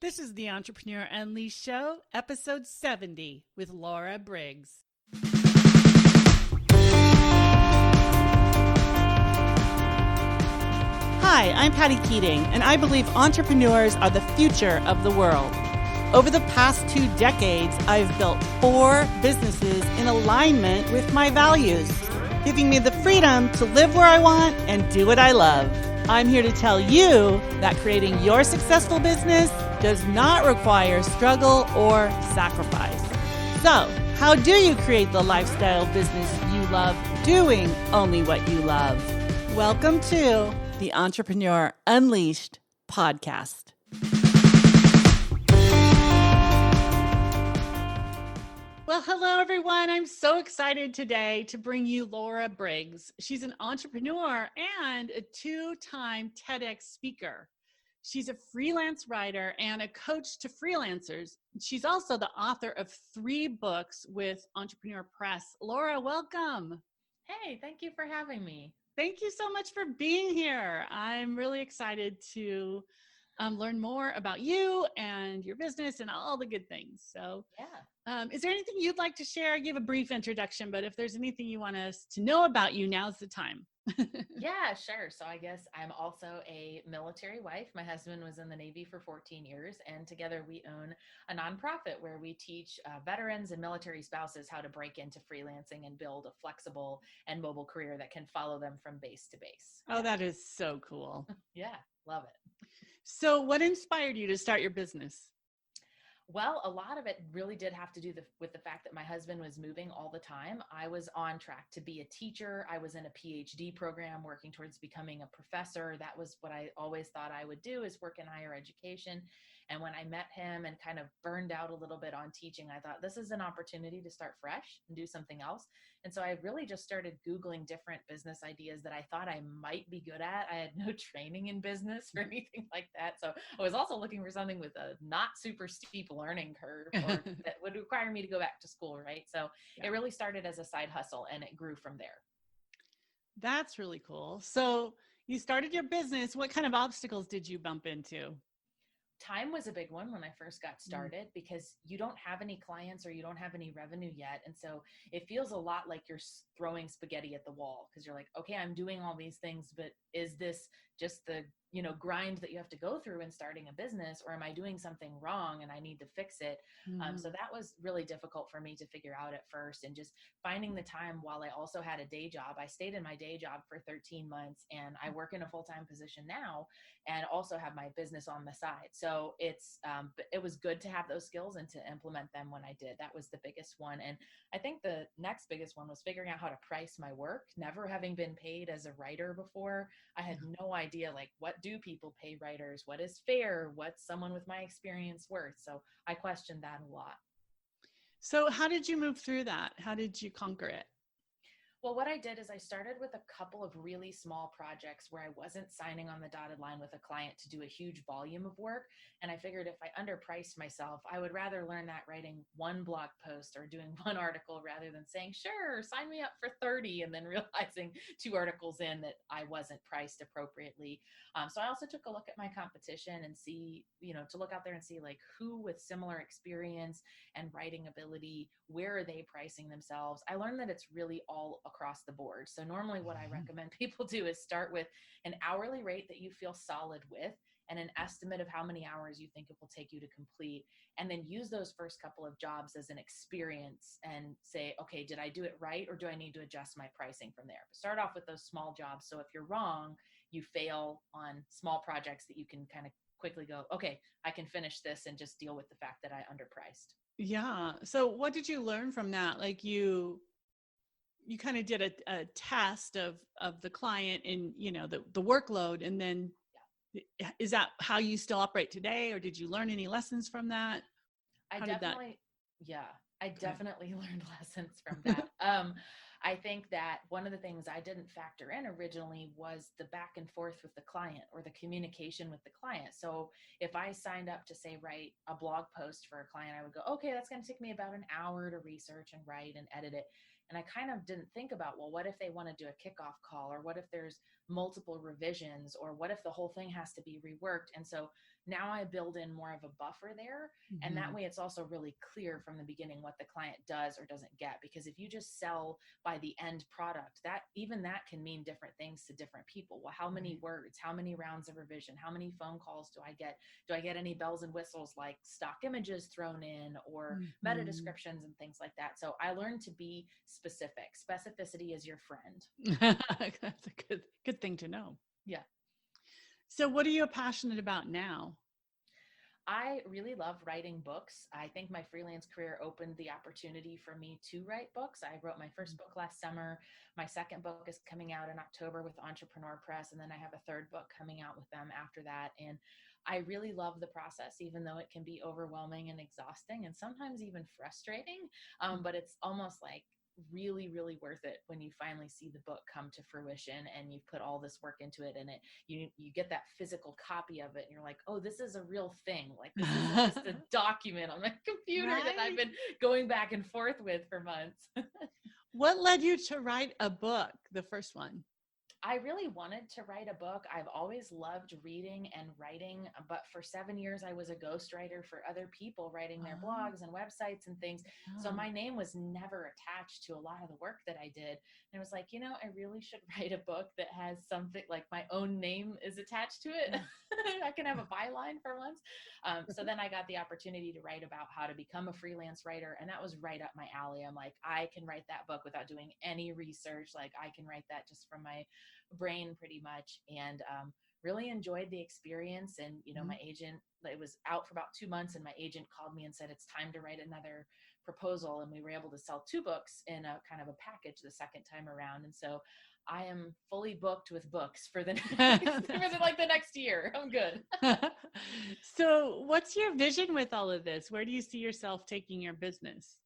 This is the Entrepreneur Unleashed Show, episode 70 with Laura Briggs. Hi, I'm Patty Keating, and I believe entrepreneurs are the future of the world. Over the past 2 decades, I've built 4 businesses in alignment with my values, giving me the freedom to live where I want and do what I love. I'm here to tell you that creating your successful business does not require struggle or sacrifice. So, how do you create the lifestyle business you love doing only what you love? Welcome to the Entrepreneur Unleashed podcast. Well, hello, everyone. I'm so excited today to bring you Laura Briggs. She's an entrepreneur and a 2-time TEDx speaker. She's a freelance writer and a coach to freelancers. She's also the author of 3 books with Entrepreneur Press. Laura, welcome. Hey, thank you for having me. Thank you so much for being here. I'm really excited to learn more about you and your business and all the good things. So, is there anything you'd like to share? Give a brief introduction, but if there's anything you want us to know about you, now's the time. Yeah, sure. So I guess I'm also a military wife. My husband was in the Navy for 14 years, and together we own a nonprofit where we teach veterans and military spouses how to break into freelancing and build a flexible and mobile career that can follow them from base to base. Oh, that is so cool. Yeah, love it. So what inspired you to start your business? Well, a lot of it really did have to do with the fact that my husband was moving all the time. I was on track to be a teacher. I was in a PhD program working towards becoming a professor. That was what I always thought I would do, is work in higher education. And when I met him and kind of burned out a little bit on teaching, I thought this is an opportunity to start fresh and do something else. And so I really just started Googling different business ideas that I thought I might be good at. I had no training in business or anything like that. So I was also looking for something with a not super steep learning curve or that would require me to go back to school, right? So It really started as a side hustle and it grew from there. That's really cool. So you started your business. What kind of obstacles did you bump into? Time was a big one when I first got started because you don't have any clients or you don't have any revenue yet. And so it feels a lot like you're throwing spaghetti at the wall because you're like, okay, I'm doing all these things, but is this just the grind that you have to go through in starting a business, or am I doing something wrong and I need to fix it? So that was really difficult for me to figure out at first, and just finding the time while I also had a day job. I stayed in my day job for 13 months and I work in a full-time position now and also have my business on the side. So it was good to have those skills and to implement them when I did. That was the biggest one. And I think the next biggest one was figuring out how to price my work. Never having been paid as a writer before, I had no idea, like, what do people pay writers? What is fair? What's someone with my experience worth? So I questioned that a lot. So how did you move through that? How did you conquer it? Well, what I did is I started with a couple of really small projects where I wasn't signing on the dotted line with a client to do a huge volume of work. And I figured if I underpriced myself, I would rather learn that writing one blog post or doing one article rather than saying, sure, sign me up for 30, and then realizing 2 articles in that I wasn't priced appropriately. So I also took a look at my competition and to look out there and see, like, who with similar experience and writing ability, where are they pricing themselves? I learned that it's really all across the board. So normally what I recommend people do is start with an hourly rate that you feel solid with and an estimate of how many hours you think it will take you to complete, and then use those first couple of jobs as an experience and say, okay, did I do it right, or do I need to adjust my pricing from there? But start off with those small jobs. So if you're wrong, you fail on small projects that you can kind of quickly go, okay, I can finish this and just deal with the fact that I underpriced. Yeah. So what did you learn from that? Like you kind of did a test of the client and, the workload. And then is that how you still operate today? Or did you learn any lessons from that? I definitely learned lessons from that. I think that one of the things I didn't factor in originally was the back and forth with the client, or the communication with the client. So if I signed up to, say, write a blog post for a client, I would go, okay, that's going to take me about an hour to research and write and edit it. And I kind of didn't think about, well, what if they want to do a kickoff call, or what if there's multiple revisions, or what if the whole thing has to be reworked? And so now I build in more of a buffer there. And that way it's also really clear from the beginning what the client does or doesn't get. Because if you just sell by the end product, that can mean different things to different people. Well, how many words, how many rounds of revision, how many phone calls do I get? Do I get any bells and whistles like stock images thrown in or meta descriptions and things like that? So I learned to be specific. Specificity is your friend. That's a good thing to know. Yeah. So what are you passionate about now? I really love writing books. I think my freelance career opened the opportunity for me to write books. I wrote my first book last summer. My second book is coming out in October with Entrepreneur Press. And then I have a third book coming out with them after that. And I really love the process, even though it can be overwhelming and exhausting and sometimes even frustrating. But it's almost like really, really worth it when you finally see the book come to fruition and you've put all this work into it, and you get that physical copy of it and you're like, oh, this is a real thing. Like, this isn't just a document on my computer that I've been going back and forth with for months. What led you to write a book, the first one? I really wanted to write a book. I've always loved reading and writing, but for 7 years, I was a ghostwriter for other people, writing their blogs and websites and things. So my name was never attached to a lot of the work that I did. And I was like, I really should write a book that has something like my own name is attached to it. I can have a byline for once. So then I got the opportunity to write about how to become a freelance writer. And that was right up my alley. I'm like, I can write that book without doing any research. Like, I can write that just from my brain pretty much, and really enjoyed the experience. And my agent, it was out for about 2 months, and my agent called me and said it's time to write another proposal, and we were able to sell 2 books in a kind of a package the second time around. And so I am fully booked with books for the next year. I'm good. So what's your vision with all of this? Where do you see yourself taking your business?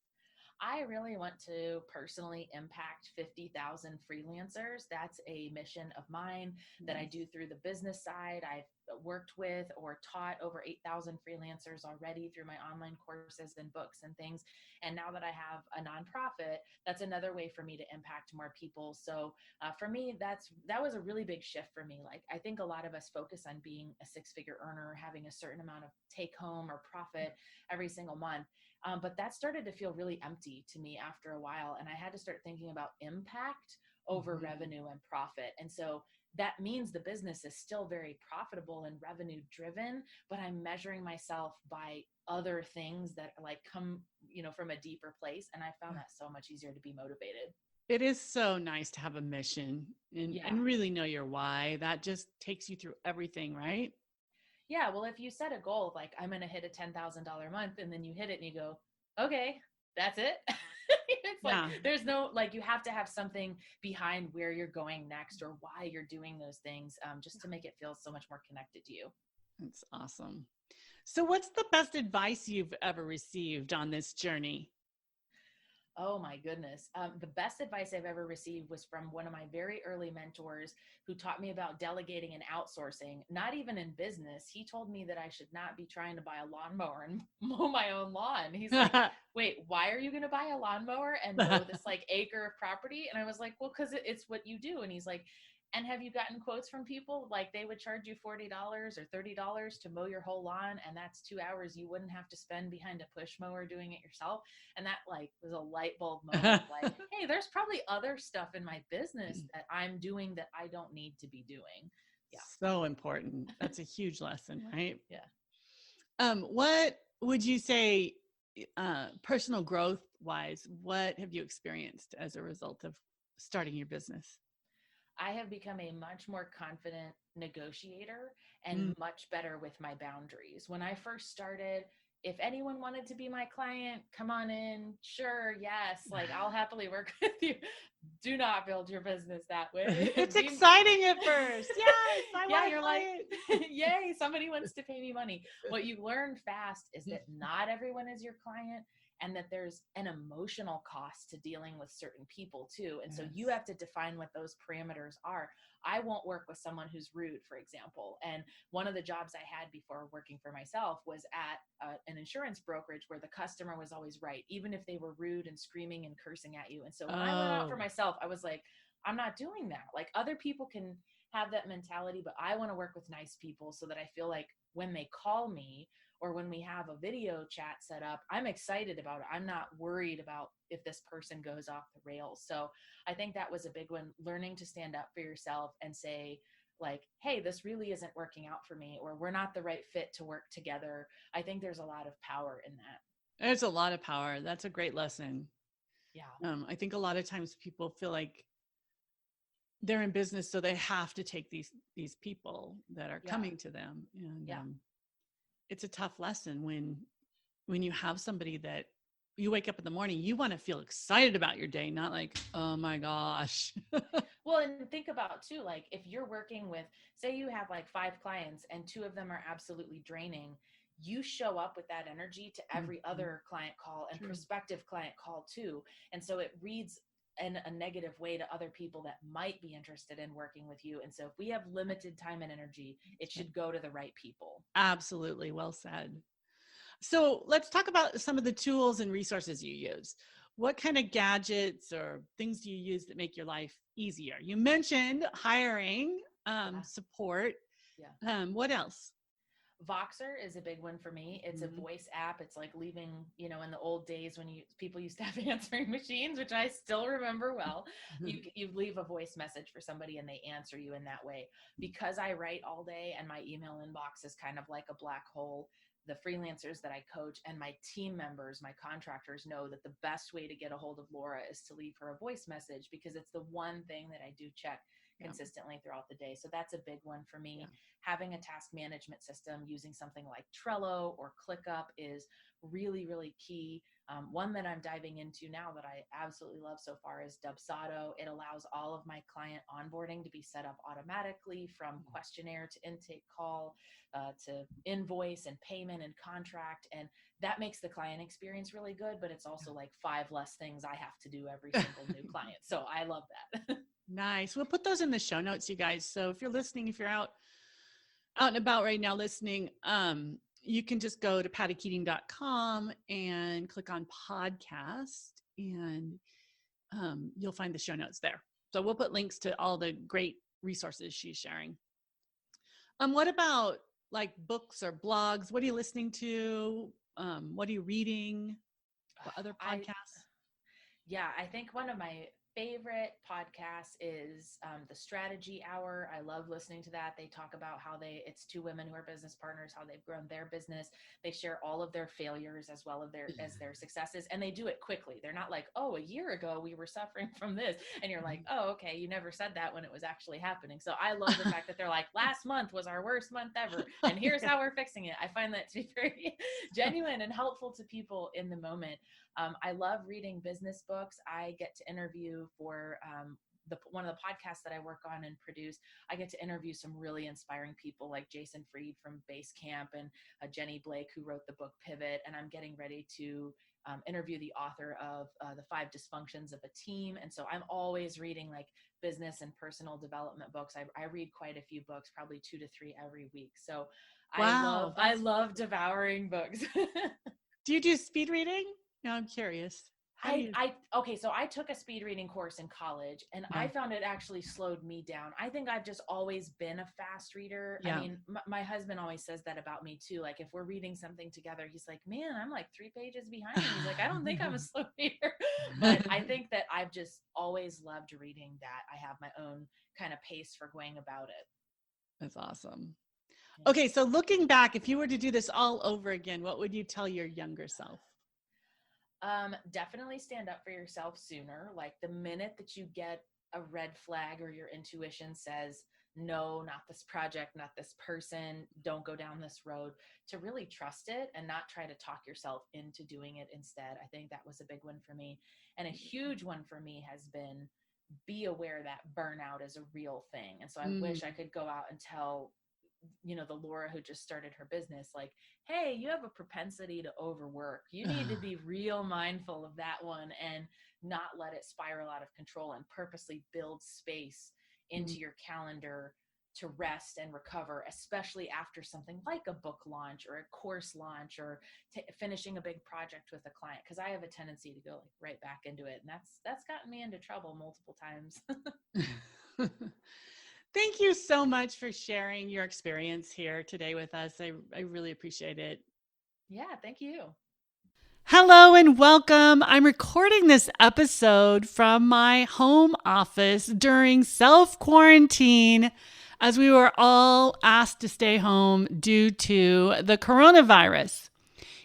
I really want to personally impact 50,000 freelancers. That's a mission of mine that I do through the business side. I've worked with or taught over 8,000 freelancers already through my online courses and books and things. And now that I have a nonprofit, that's another way for me to impact more people. So for me, that was a really big shift for me. Like, I think a lot of us focus on being a 6-figure earner, having a certain amount of take home or profit every single month. But that started to feel really empty to me after a while. And I had to start thinking about impact over revenue and profit. And so that means the business is still very profitable and revenue driven, but I'm measuring myself by other things that like come, from a deeper place. And I found that so much easier to be motivated. It is so nice to have a mission and really know your why. That just takes you through everything, right? Yeah. Well, if you set a goal of like, I'm going to hit a $10,000 month, and then you hit it and you go, okay, that's it. It's like, there's no, like, you have to have something behind where you're going next or why you're doing those things, just to make it feel so much more connected to you. That's awesome. So what's the best advice you've ever received on this journey? Oh my goodness. The best advice I've ever received was from one of my very early mentors who taught me about delegating and outsourcing, not even in business. He told me that I should not be trying to buy a lawnmower and mow my own lawn. He's like, wait, why are you going to buy a lawnmower and mow this like acre of property? And I was like, well, because it's what you do. And he's like, and have you gotten quotes from people? Like, they would charge you $40 or $30 to mow your whole lawn. And that's 2 hours you wouldn't have to spend behind a push mower doing it yourself. And that like was a light bulb moment. Like, hey, there's probably other stuff in my business that I'm doing that I don't need to be doing. Yeah. So important. That's a huge lesson, right? Yeah. What would you say, personal growth wise, what have you experienced as a result of starting your business? I have become a much more confident negotiator and much better with my boundaries. When I first started, if anyone wanted to be my client, come on in. Sure. Yes. Like, I'll happily work with you. Do not build your business that way. It's exciting at first. Yes. I want you're like, yay, somebody wants to pay me money. What you learn fast is that not everyone is your client, and that there's an emotional cost to dealing with certain people too. And so you have to define what those parameters are. I won't work with someone who's rude, for example. And one of the jobs I had before working for myself was at an insurance brokerage where the customer was always right, even if they were rude and screaming and cursing at you. And so when I went out for myself, I was like, I'm not doing that. Like, other people can have that mentality, but I want to work with nice people so that I feel like when they call me or when we have a video chat set up, I'm excited about it. I'm not worried about if this person goes off the rails. So I think that was a big one, learning to stand up for yourself and say, like, hey, this really isn't working out for me, or we're not the right fit to work together. I think there's a lot of power in that. There's a lot of power. That's a great lesson. Yeah. I think a lot of times people feel like they're in business, so they have to take these people that are coming to them. And it's a tough lesson when you have somebody that you wake up in the morning, you want to feel excited about your day, not like, oh my gosh. Well, and think about too, like if you're working with, say you have like 5 clients and 2 of them are absolutely draining, you show up with that energy to every other client call and prospective client call too. And so it reads in a negative way to other people that might be interested in working with you. And so if we have limited time and energy, it should go to the right people. Absolutely. Well said. So let's talk about some of the tools and resources you use. What kind of gadgets or things do you use that make your life easier? You mentioned hiring, support. Yeah. What else? Voxer is a big one for me. It's a voice app. It's like leaving, in the old days when people used to have answering machines, which I still remember well. You leave a voice message for somebody and they answer you in that way. Because I write all day and my email inbox is kind of like a black hole, the freelancers that I coach and my team members, my contractors know that the best way to get a hold of Laura is to leave her a voice message, because it's the one thing that I do check consistently throughout the day. So that's a big one for me. Yeah. Having a task management system using something like Trello or ClickUp is really, really key. One that I'm diving into now that I absolutely love so far is Dubsado. It allows all of my client onboarding to be set up automatically, from questionnaire to intake call to invoice and payment and contract. And that makes the client experience really good, but it's also like 5 less things I have to do every single new client. So I love that. Nice. We'll put those in the show notes, you guys. So if you're listening, if you're out and about right now listening, you can just go to pattykeating.com and click on podcast, and you'll find the show notes there. So we'll put links to all the great resources she's sharing. What about like books or blogs? What are you listening to? What are you reading? What other podcasts? I think one of my favorite podcasts is the Strategy Hour. I love listening to that. They talk about how it's 2 women who are business partners, how they've grown their business. They share all of their failures as well as their successes, and they do it quickly. They're not like, oh, a year ago we were suffering from this, and you're like, oh, okay, you never said that when it was actually happening. So I love the fact that they're like, last month was our worst month ever, and here's how we're fixing it. I find that to be very genuine and helpful to people in the moment. I love reading business books. I get to interview for one of the podcasts that I work on and produce. I get to interview some really inspiring people like Jason Fried from Basecamp and Jenny Blake, who wrote the book Pivot. And I'm getting ready to interview the author of The 5 Dysfunctions of a Team. And so I'm always reading like business and personal development books. I read quite a few books, probably 2 to 3 every week. So wow, I love devouring books. Do you do speed reading? No, I'm curious. So I took a speed reading course in college, and I found it actually slowed me down. I think I've just always been a fast reader. I mean, my husband always says that about me too. Like if we're reading something together, he's like, man, I'm like 3 pages behind you. He's like, I don't think I'm a slow reader, but I think that I've just always loved reading that. I have my own kind of pace for going about it. That's awesome. Okay. So looking back, if you were to do this all over again, what would you tell your younger self? Definitely stand up for yourself sooner. Like the minute that you get a red flag or your intuition says, no, not this project, not this person, don't go down this road, to really trust it and not try to talk yourself into doing it instead. I think that was a big one for me. And a huge one for me has been, be aware that burnout is a real thing. And so I wish I could go out and tell the Laura who just started her business, like, hey, you have a propensity to overwork. You need to be real mindful of that one and not let it spiral out of control, and purposely build space into your calendar to rest and recover, especially after something like a book launch or a course launch or finishing a big project with a client. Because I have a tendency to go like right back into it. And that's gotten me into trouble multiple times. Thank you so much for sharing your experience here today with us. I really appreciate it. Yeah, thank you. Hello and welcome. I'm recording this episode from my home office during self-quarantine as we were all asked to stay home due to the coronavirus.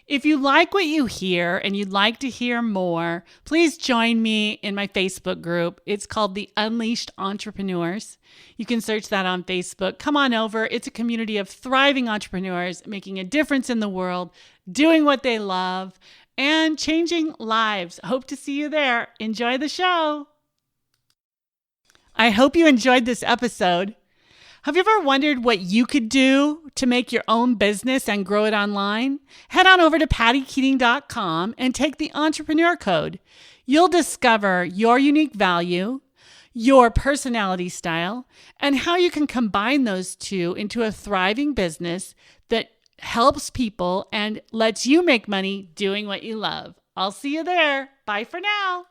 If you like what you hear and you'd like to hear more, please join me in my Facebook group. It's called the Unleashed Entrepreneurs. You can search that on Facebook. Come on over. It's a community of thriving entrepreneurs making a difference in the world, doing what they love, and changing lives. Hope to see you there. Enjoy the show. I hope you enjoyed this episode. Have you ever wondered what you could do to make your own business and grow it online? Head on over to pattykeating.com and take the entrepreneur code. You'll discover your unique value, your personality style, and how you can combine those two into a thriving business that helps people and lets you make money doing what you love. I'll see you there. Bye for now.